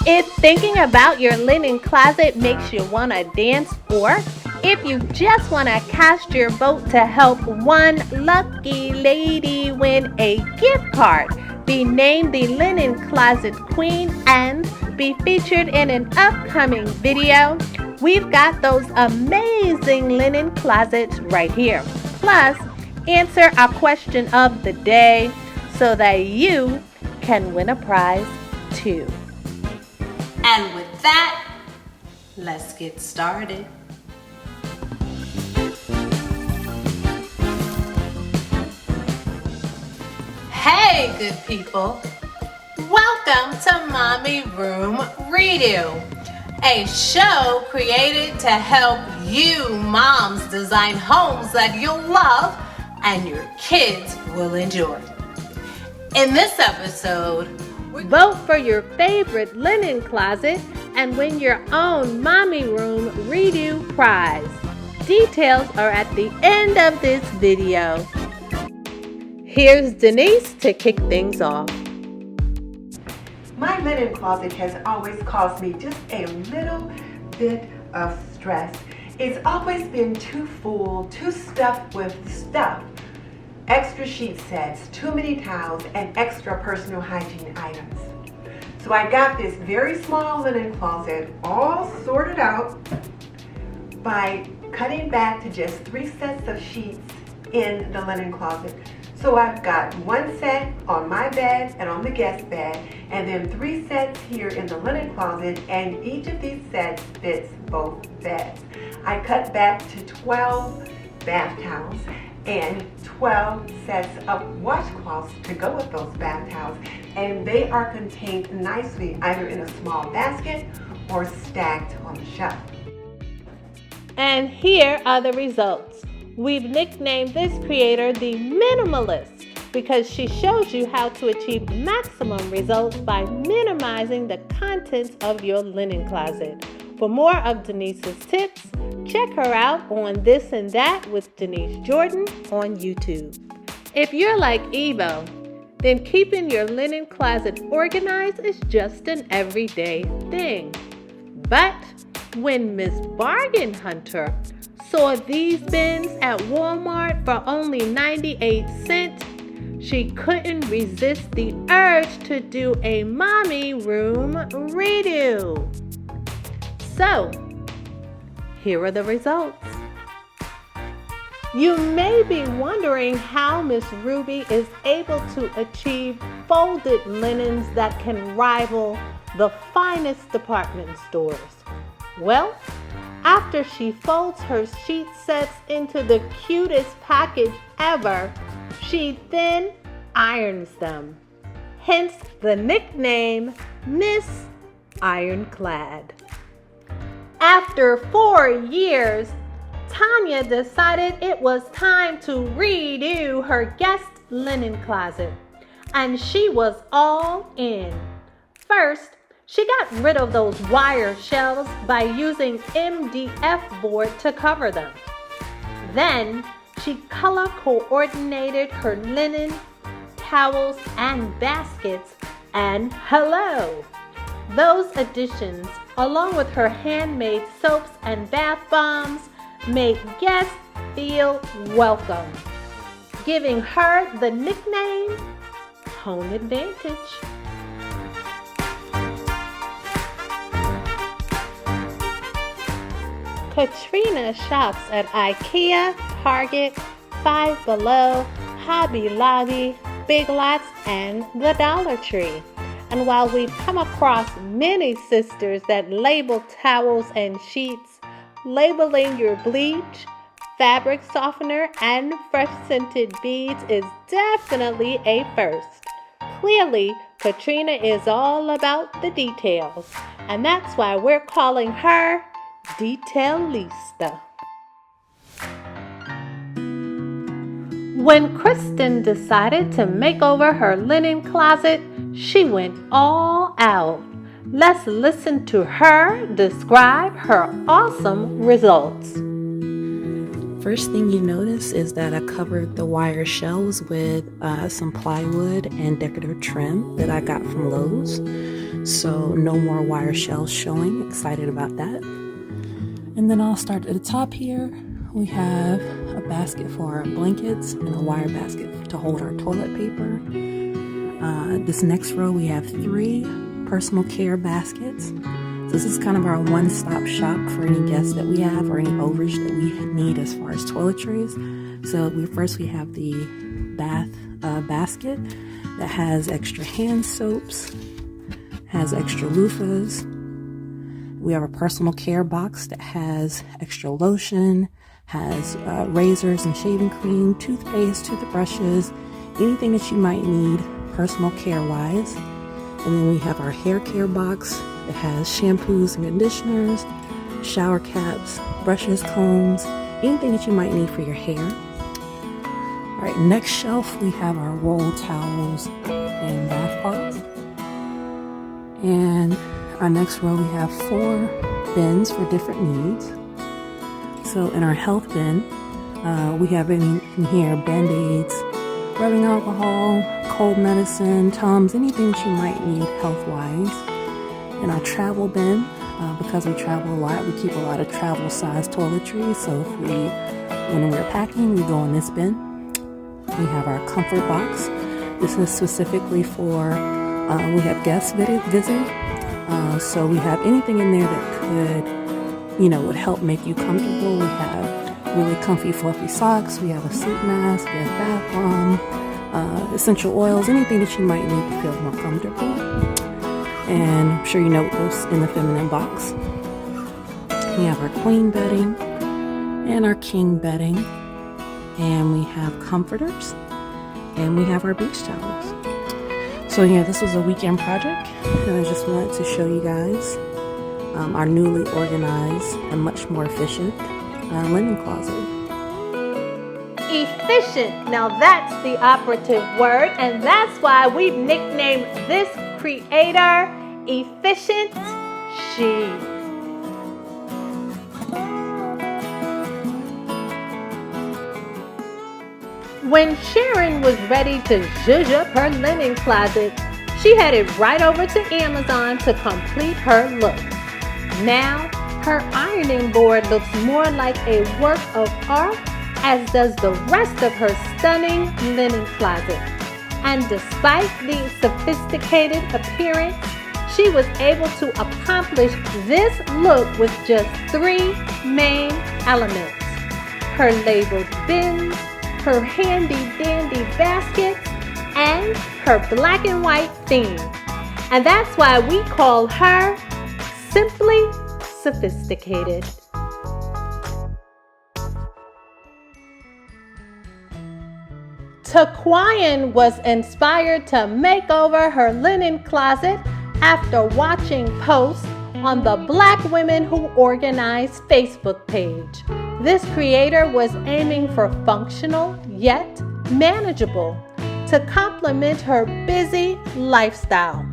If thinking about your linen closet makes you want to dance, or if you just want to cast your vote to help one lucky lady win a gift card, be named the Linen Closet Queen, and be featured in an upcoming video, we've got those amazing linen closets right here. Plus, answer our question of the day so that you can win a prize too. And with that, let's get started. Hey, good people. Welcome to MommyRoomREDO, a show created to help you moms design homes that you'll love and your kids will enjoy. In this episode, vote for your favorite linen closet and win your own MommyRoomREDO prize. Details are at the end of this video. Here's Denise to kick things off. My linen closet has always caused me just a little bit of stress. It's always been too full, too stuffed with stuff. Extra sheet sets, too many towels, and extra personal hygiene items. So I got this very small linen closet all sorted out by cutting back to just 3 sets of sheets in the linen closet. So I've got 1 set on my bed and on the guest bed, and then 3 sets here in the linen closet, and each of these sets fits both beds. I cut back to 12 bath towels and 12 sets of washcloths to go with those bath towels, and they are contained nicely either in a small basket or stacked on the shelf. And here are the results. We've nicknamed this creator the Minimalist because she shows you how to achieve maximum results by minimizing the contents of your linen closet. For more of Denise's tips, check her out on This and That with Denise Jordan on YouTube. If you're like Evo, then keeping your linen closet organized is just an everyday thing. But when Miss Bargain Hunter saw these bins at Walmart for only 98 cents, she couldn't resist the urge to do a mommy room redo. So, here are the results. You may be wondering how Miss Ruby is able to achieve folded linens that can rival the finest department stores. Well, after she folds her sheet sets into the cutest package ever, she then irons them. Hence the nickname Miss Ironclad. After 4 years, Tanya decided it was time to redo her guest linen closet, and she was all in. First, she got rid of those wire shelves by using MDF board to cover them. Then, she color coordinated her linen, towels, and baskets, and hello! Those additions, along with her handmade soaps and bath bombs, made guests feel welcome, giving her the nickname Home Advantage. Katrina shops at IKEA, Target, Five Below, Hobby Lobby, Big Lots, and the Dollar Tree. And while we've come across many sisters that label towels and sheets, labeling your bleach, fabric softener, and fresh scented beads is definitely a first. Clearly, Katrina is all about the details, and that's why we're calling her Detailista. When Kristen decided to make over her linen closet, she went all out. Let's listen to her describe her awesome results. First thing you notice is that I covered the wire shelves with some plywood and decorative trim that I got from Lowe's. So no more wire shells showing. Excited about that. And then I'll start at the top here. We have a basket for our blankets and a wire basket to hold our toilet paper. This next row we have 3 personal care baskets. So this is kind of our one-stop shop for any guests that we have or any overage that we need as far as toiletries. So we have the bath basket that has extra hand soaps, has extra loofahs. We have a personal care box that has extra lotion, has razors and shaving cream, toothpaste, toothbrushes, anything that you might need personal care wise. And then we have our hair care box that has shampoos and conditioners, shower caps, brushes, combs, anything that you might need for your hair. All right, next shelf we have our roll towels and bath cloths. And our next row we have 4 bins for different needs. So in our health bin, we have in here Band-Aids, rubbing alcohol, cold medicine, Tums, anything that you might need health-wise. In our travel bin, because we travel a lot, we keep a lot of travel-sized toiletries. So when we're packing, we go in this bin. We have our comfort box. This is specifically for, we have guest visit. So we have anything in there that could, would help make you comfortable. We have really comfy fluffy socks. We have a sleep mask, we have bath bomb, essential oils, anything that you might need to feel more comfortable. And I'm sure you know what goes in the feminine box. We have our queen bedding and our king bedding. And we have comforters. And we have our beach towels. So yeah, this was a weekend project. And I just wanted to show you guys our newly organized and much more efficient linen closet. Efficient. Now that's the operative word, and that's why we've nicknamed this creator Efficient She. When Sharon was ready to zhuzh up her linen closet, she headed right over to Amazon to complete her look. Now, her ironing board looks more like a work of art, as does the rest of her stunning linen closet. And despite the sophisticated appearance, she was able to accomplish this look with just 3 main elements: her labeled bins, her handy-dandy baskets, and her black and white theme. And that's why we call her Simply Sophisticated. Taquan was inspired to make over her linen closet after watching posts on the Black Women Who Organize Facebook page. This creator was aiming for functional yet manageable to complement her busy lifestyle.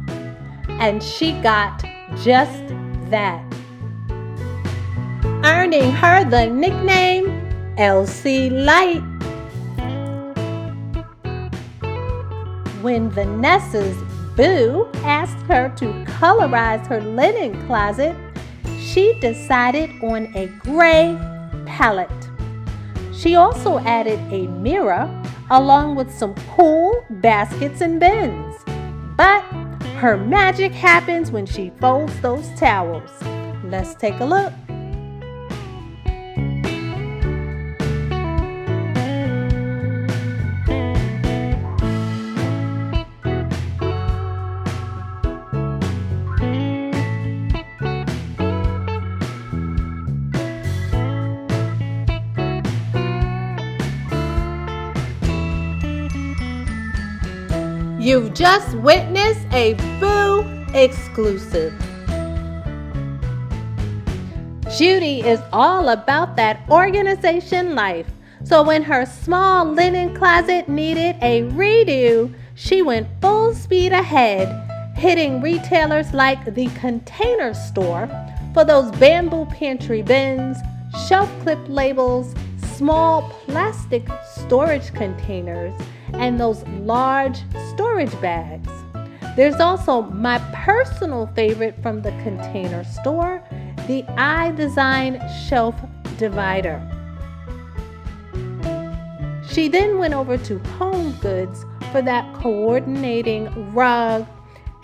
And she got just that, earning her the nickname LC Light. When Vanessa's boo asked her to colorize her linen closet, she decided on a gray palette. She also added a mirror along with some cool baskets and bins. But her magic happens when she folds those towels. Let's take a look. You've just witnessed a Boo exclusive. Judy is all about that organization life. So when her small linen closet needed a redo, she went full speed ahead, hitting retailers like the Container Store for those bamboo pantry bins, shelf clip labels, small plastic storage containers, and those large storage bags. There's also my personal favorite from the Container Store, the iDesign Shelf Divider. She then went over to Home Goods for that coordinating rug,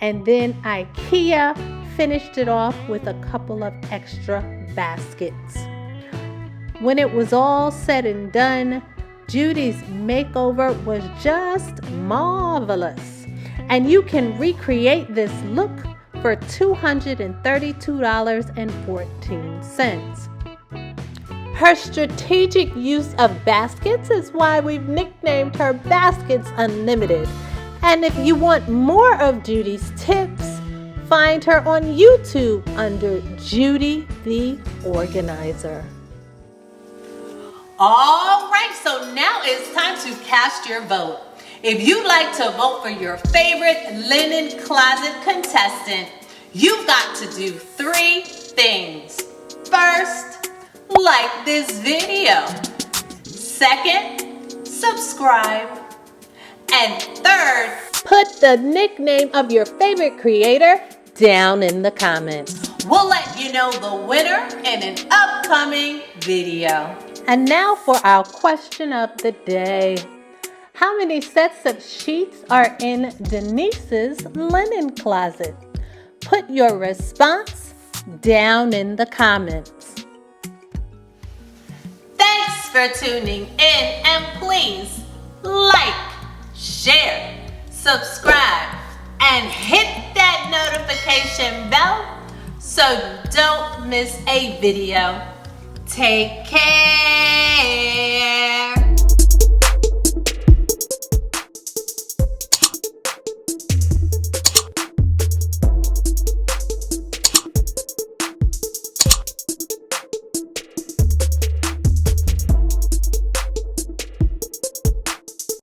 and then IKEA finished it off with a couple of extra baskets. When it was all said and done, Judy's makeover was just marvelous, and you can recreate this look for $232.14. Her strategic use of baskets is why we've nicknamed her Baskets Unlimited. And if you want more of Judy's tips, find her on YouTube under Judy the Organizer. All right, so now it's time to cast your vote. If you'd like to vote for your favorite linen closet contestant, you've got to do 3 things. First, like this video. Second, subscribe. And third, put the nickname of your favorite creator down in the comments. We'll let you know the winner in an upcoming video. And now for our question of the day. How many sets of sheets are in Denise's linen closet? Put your response down in the comments. Thanks for tuning in, and please like, share, subscribe, and hit that notification bell so you don't miss a video. Take care.